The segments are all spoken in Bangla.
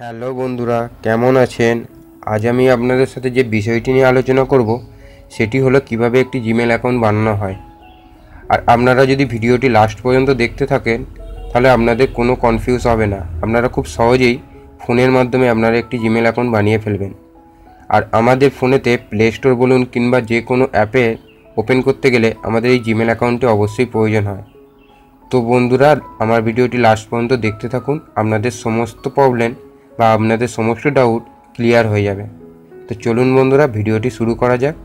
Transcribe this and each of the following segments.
হ্যালো বন্ধুরা, কেমন আছেন? আজ আমি আপনাদের সাথে যে বিষয়টি নিয়ে আলোচনা করব সেটি হলো কিভাবে একটি জিমেল অ্যাকাউন্ট বানানো হয়। আর আপনারা যদি ভিডিওটি লাস্ট পর্যন্ত দেখতে থাকেন তাহলে আপনাদের কোনো কনফিউজ হবে না। আপনারা খুব সহজেই ফোনের মাধ্যমে আপনারা একটি জিমেল অ্যাকাউন্ট বানিয়ে ফেলবেন। আর আমাদের ফোনেতে প্লে স্টোর বলুন কিংবা যে কোনো অ্যাপে ওপেন করতে গেলে আমাদের এই জিমেল অ্যাকাউন্টটি অবশ্যই প্রয়োজন হয়। তো বন্ধুরা, আমার ভিডিওটি লাস্ট পর্যন্ত দেখতে থাকুন, আপনাদের সমস্ত প্রবলেম বা আপনাদের সমস্ত ডাউট ক্লিয়ার হয়ে যাবে। তো চলুন বন্ধুরা, ভিডিওটি শুরু করা যাক।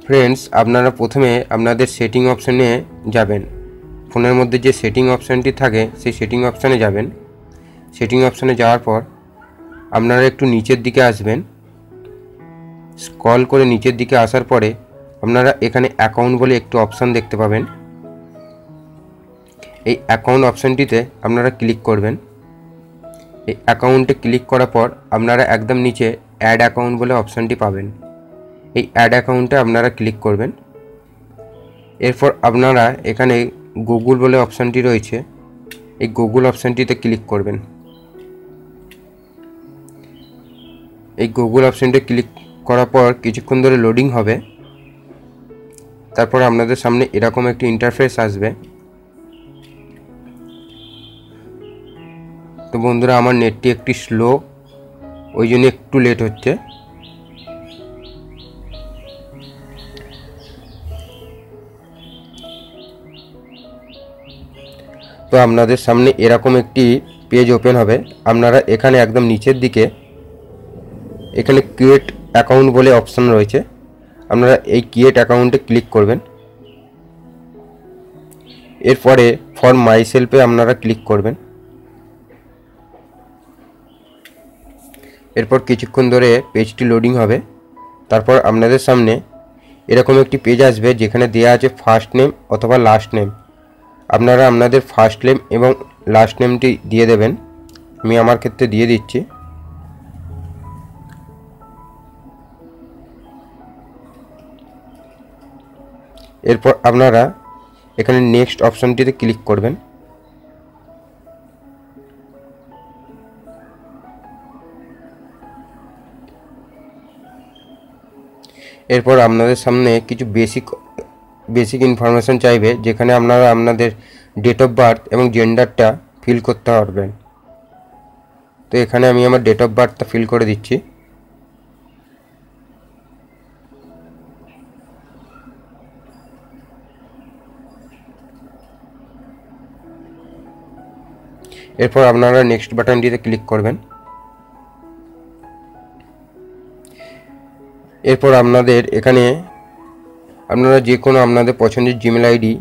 ফ্রেন্ডস, আপনারা প্রথমে আপনাদের সেটিং অপশানে যাবেন। ফোনের মধ্যে যে সেটিং অপশানটি থাকে সেই সেটিং অপশানে যাবেন। সেটিং অপশানে যাওয়ার পর আপনারা একটু নিচের দিকে আসবেন। স্ক্রল করে নিচের দিকে আসার পরে আপনারা এখানে অ্যাকাউন্ট বলে একটু অপশান দেখতে পাবেন। এই অ্যাকাউন্ট অপশানটিতে আপনারা ক্লিক করবেন। এই অ্যাকাউন্টে ক্লিক করার পর আপনারা একদম নিচে অ্যাড অ্যাকাউন্ট বলে অপশানটি পাবেন। এই অ্যাড অ্যাকাউন্টে আপনারা ক্লিক করবেন। এরপর আপনারা এখানে গুগল বলে অপশানটি রয়েছে, এই গুগল অপশানটিতে ক্লিক করবেন। এই গুগল অপশানটি ক্লিক করার পর কিছুক্ষণ ধরে লোডিং হবে। তারপর আপনাদের সামনে এরকম একটি ইন্টারফেস আসবে। তো বন্ধুরা, আমার নেটটি একটি স্লো, ওই জন্য একটু লেট হচ্ছে। তো আপনাদের সামনে এরকম একটি পেজ ওপেন হবে। আপনারা এখানে একদম নিচের দিকে এখানে ক্রিয়েট অ্যাকাউন্ট বলে অপশান রয়েছে, আপনারা এই ক্রিয়েট অ্যাকাউন্টে ক্লিক করবেন। এরপরে ফর মাই সেলফে আপনারা ক্লিক করবেন। এরপর কিছুক্ষণ ধরে পেজটি লোডিং হবে। তারপর আপনাদের সামনে এরকম একটি পেজ আসবে যেখানে দেওয়া আছে ফার্স্ট নেম অথবা লাস্ট নেম। আপনারা আপনাদের ফার্স্ট নেম এবং লাস্ট নেমটি দিয়ে দেবেন। আমি আমার ক্ষেত্রে দিয়ে দিচ্ছি। এরপর আপনারা এখানে নেক্সট অপশানটিতে ক্লিক করবেন। এরপর আপনাদের সামনে কিছু বেসিক ইনফরমেশান চাইবে, যেখানে আপনারা আপনাদের ডেট অফ বার্থ এবং জেন্ডারটা ফিল করতে পারবেন। তো এখানে আমি আমার ডেট অফ বার্থটা ফিল করে দিচ্ছি। এরপর আপনারা নেক্সট বাটনটিতে ক্লিক করবেন। এরপর আপনাদের এখানে আপনারা যে কোনো আপনাদের পছন্দের জিমেল আইডি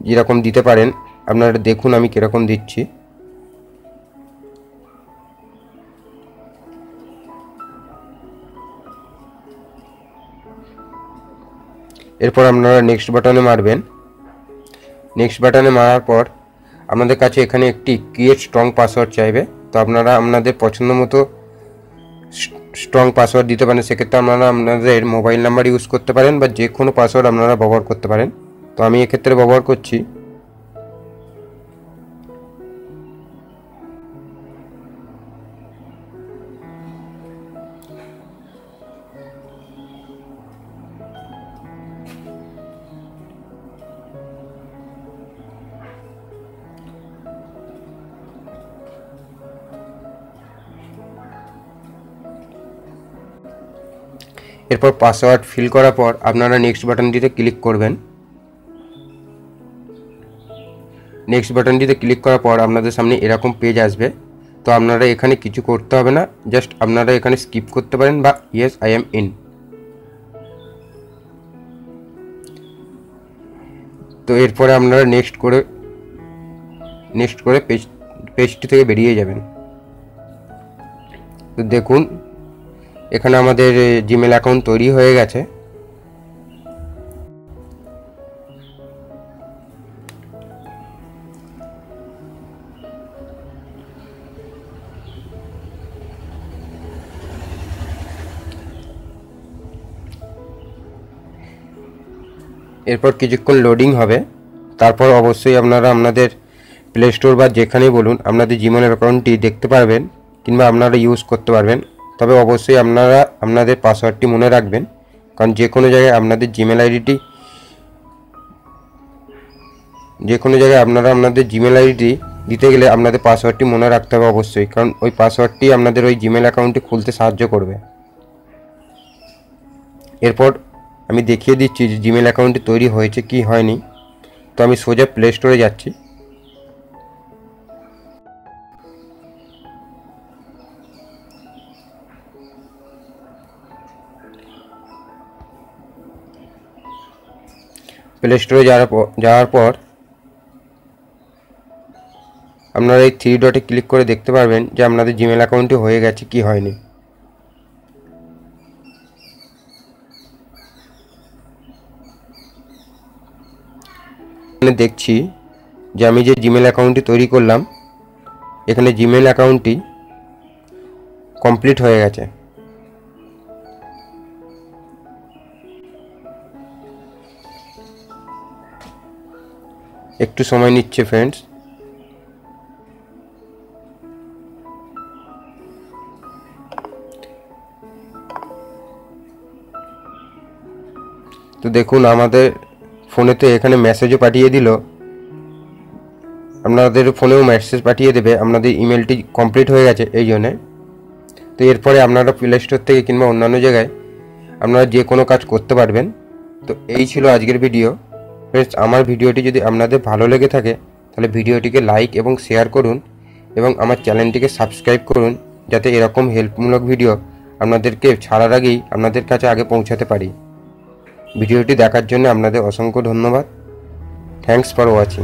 যেরকম দিতে পারেন। আপনারা দেখুন আমি কীরকম দিচ্ছি। এরপর আপনারা নেক্সট বাটনে মারবেন। নেক্সট বাটনে মারার পর আপনাদের কাছে এখানে একটি ক্রিয়েট স্ট্রং পাসওয়ার্ড চাইবে। তো আপনারা আপনাদের পছন্দ মতো স্ট্রং পাসওয়ার্ড দিতে পারেন। সেক্ষেত্রে আপনারা আপনাদের মোবাইল নাম্বার ইউজ করতে পারেন বা যে কোনো পাসওয়ার্ড আপনারা ব্যবহার করতে পারেন। তো আমি এক্ষেত্রে ব্যবহার করছি এরপর পাসওয়ার্ড ফিল করার পর আপনারা নেক্সট বাটনটিতে ক্লিক করবেন। নেক্সট বাটনটিতে ক্লিক করার পর আপনাদের সামনে এরকম পেজ আসবে। তো আপনারা এখানে কিছু করতে হবে না, জাস্ট আপনারা এখানে স্কিপ করতে পারেন বা ইয়েস আই এম ইন। তো এরপরে আপনারা নেক্সট করে পেজটি থেকে বেরিয়ে যাবেন। তো দেখুন এখানে আমাদের জিমেল অ্যাকাউন্ট তৈরি হয়ে গেছে। এরপর কিছুক্ষণ লোডিং হবে। তারপর অবশ্যই আপনারা আপনাদের প্লে স্টোর বা যেখানেই বলুন আপনাদের জিমেল অ্যাকাউন্টটি দেখতে পারবেন কিংবা আপনারা ইউজ করতে পারবেন। তবে অবশ্যই আপনারা আপনাদের পাসওয়ার্ডটি মনে রাখবেন, কারণ যে কোনো জায়গায় আপনাদের জিমেল আইডিটি আপনাদের জিমেল আইডি দিতে গেলে আপনাদের পাসওয়ার্ডটি মনে রাখতে হবে অবশ্যই, কারণ ওই পাসওয়ার্ডটি আপনাদের ওই জিমেল অ্যাকাউন্টটি খুলতে সাহায্য করবে। এরপর আমি দেখিয়ে দিচ্ছি যে জিমেল অ্যাকাউন্টটি তৈরি হয়েছে কি হয়নি। তো আমি সোজা প্লে স্টোরে যাচ্ছি। প্লে স্টোরে যাওয়ার পর আপনারা এই 3 ডটে ক্লিক করে দেখতে পারবেন যে আপনাদের জিমেল অ্যাকাউন্টটি হয়ে গেছে কি হয়নি। এখানে দেখছি যে আমি যে জিমেল অ্যাকাউন্টটি তৈরি করলাম, এখানে জিমেল অ্যাকাউন্টটি কমপ্লিট হয়ে গেছে। একটু সময় নিচ্ছে ফ্রেন্ডস। তো দেখুন আমাদের ফোনেতে এখানে মেসেজও পাঠিয়ে দিল, আপনাদের ফোনেও মেসেজ পাঠিয়ে দেবে আপনাদের ইমেলটি কমপ্লিট হয়ে গেছে এই জন্যে। তো এরপরে আপনারা প্লে স্টোর থেকে কিংবা অন্যান্য জায়গায় আপনারা যে কোনো কাজ করতে পারবেন। তো এই ছিল আজকের ভিডিও ফ্রেন্ডস। আমার ভিডিওটি যদি আপনাদের ভালো লেগে থাকে তাহলে ভিডিওটিকে লাইক এবং শেয়ার করুন এবং আমার চ্যানেলটিকে সাবস্ক্রাইব করুন, যাতে এরকম হেল্পমূলক ভিডিও আপনাদেরকে ছাড়ার আগেই আপনাদের কাছে আগে পৌঁছাতে পারি। ভিডিওটি দেখার জন্য আপনাদের অসংখ্য ধন্যবাদ। Thanks for watching.